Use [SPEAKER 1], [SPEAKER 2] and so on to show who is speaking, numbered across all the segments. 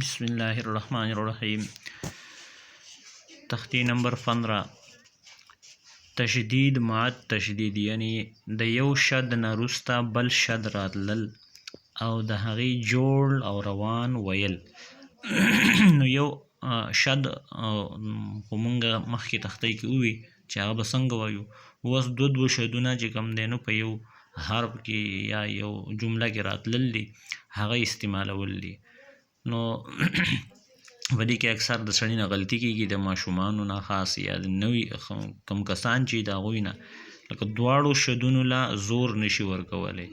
[SPEAKER 1] بسم الله الرحمن الرحیم. تختی نمبر 15. تشدید مع تشدید، یعنی د یو شد نه وروسته بل شد راتلل او د هغې جوړ او روان ویل. نو یو شد خو مونږ مخکې تختۍ کې ووي چې هغه به څنګه وایو. اوس دوه شدونه چې کوم دی نو په یو حرف کې یا یو جمله کې راتلل دي، هغه استعمالول دي. نو په دې کې اکثر د سړي نه غلطي کېږي، د ماشومانو نه خاص یا د نوي کم کسان چې د هغوی نه لکه دواړو شدونو لا زور نشي ورکولی.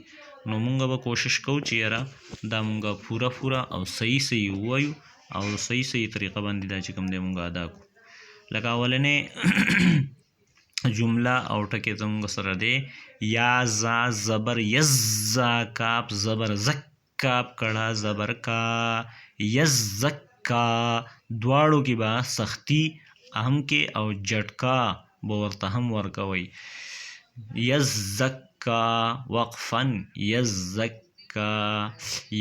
[SPEAKER 1] نو مونږ به کوشش کوو چې یاره دا مونږ پوره او صحیح ووایو او صحیح طریقه باندې دا چې کوم دی مونږ ادا کړو. لکه اولنې جمله او ټکی زمونږ سره دی یا زا زبر یز، زا کاف زبر زک، کاف کړه زبر کا، یزکا. دواړو کې به سختی هم کې او جټکا به ورته هم ورکوئ. یزکا وقفن یزکا.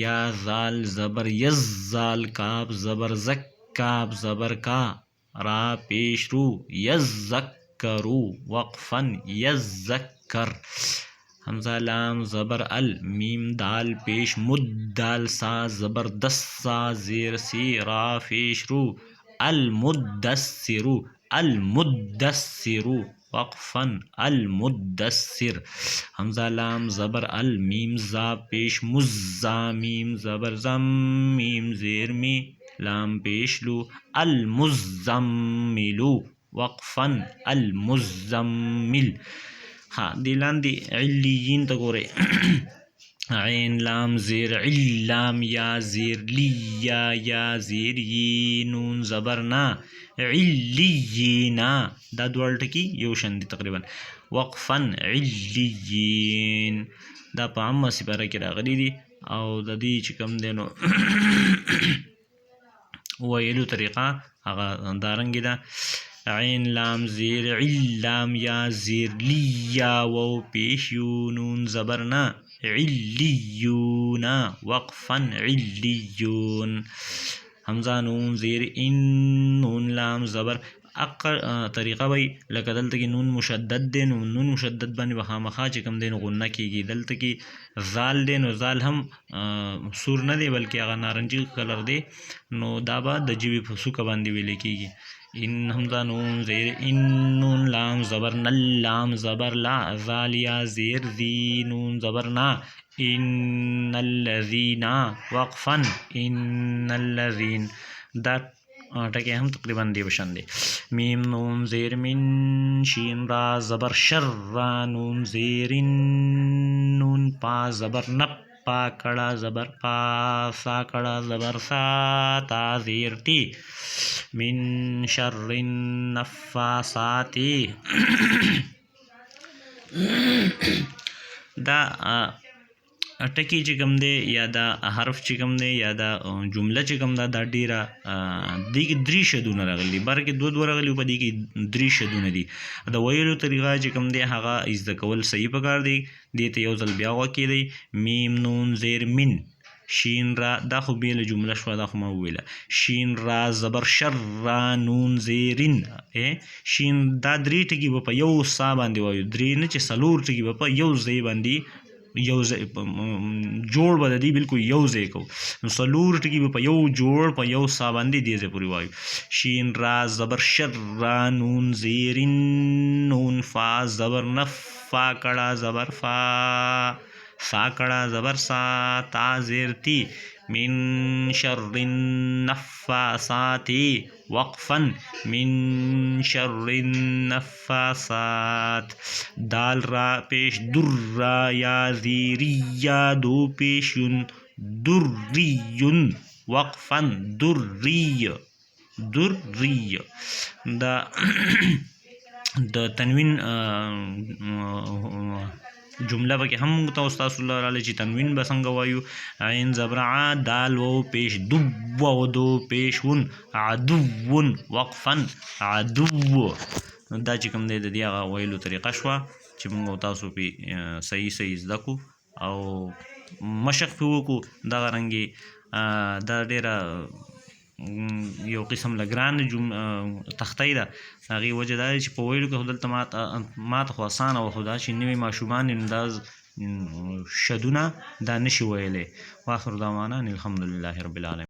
[SPEAKER 1] یا زال زبر یز، زال کاف زبر زک، کاف زبر کا، را پیش رو یزکرو وقفن یزکر. حمزه لام زبر ال، میم دال پیش مد، دال سا زبر دس، سا زیر سی را پیش رو المدثرو، المدثرو وقفا المدثر. حمزه لام زبر ال، میم زا پیش مز، زا میم زبر زم، میم زیر می لام پیش لو المزملو وقفا المزمل. ها دی لاندې علیین ته ګورئ. عین لام زیر عل، لام یا زیر لی، یا زیر ی، نون زبر نا علیینا. دا دواړه ټکي یو شان دي تقریبا. وقفا علیین دا په عامه سپاره کې راغلي دي او د دې چې کوم دی نو ویلو طریقه هغه دارنګې ده. عین لام زیر عل، لام یا زیر لی، یا واو پیش یو، نون زبر نا علیونا وقفا علیون. حمزه نون زیر ان، نون لام زبر طریقه وی لکه دلته کې نون مشدد دی نو نون مشدد باندې به خامخا چې کوم دی نو غنه کېږي. دلته کې زال دی نو زال هم سور نه دی بلکې هغه نارنجي کلر دی، نو دا به د ژبې په څوکه باندې ویلی کېږي. ان حمزه نون زیر ان، نون لام زبر نل، لام زبر لا، زال یا زیر ذی، نون زبر نا ان الذین وقفا ان الذین. دا ټکی هم تقریبا دی بشن دی. میم نون زیر من، شین را زبر شر، را نون زیرین، نون پا زبر نپ، پا کڑا زبر پا، سا کڑا زبر سا، تا زیر تی، من شر النفاسات. دا ټکی چې کوم دی یا دا حرف چې کوم دی یا دا جمله چې کوم ده دا ډیره دې کې 3 شدونه راغلي، بر کې 2 راغلي، په دې کې 3 شدونه دي. د ویلو طریقه چې کوم دی هغه زده کول صحیح پکار دی. دې ته یو ځل بیا غوږ کېدی. میم نون زیر من، شین را دا خو بیله جمله شوه، دا خو ما وویله. شین را زبر شر، را نون زیرین. شین دا 3 ټکي به په یو سا باندې وایو، 3 نه چې 4 ټکي به په یو ځای باندې یو ځای جوړ به د دې بلکل یو ځای کوو. نو 4 ټکي به په یو جوړ په یو سا باندې دې ځای پورې وایو. شین را زبر شر، را نون زیرین، نون فا زبر نف، فا کړه زبر فا، سا کړه زبر سا، تا زیر تی، من شر النفاسات وقفا من شر النفاسات. دال را پیش در، را یا زیری، یا دو پیش یون، دریون وقفا دری، دری. دا د تنوین جمله پکې هم موږ ته استاد صلی الله علیه چې تنوین به څنګه وایو. عین زبر ع، دال واو پیش دو، واو دو پیش ون، عدو وقفا عدو. دا چې کوم دی د دې هغه ویلو طریقه شوه چې موږ تاسو پې صحیح زده کړو او مشق پې وکړو. دغه رنګې دا ډېره یو قسم لګران تختۍ ده. هغې وجه دا دی چې په ویلو کې خو دلته ماته خو اسانه وه، خو دا چې نوي ماشومان دي نو دا شدونه دا نشي ویلی. واخر دعوانا الحمدلله رب العالمین.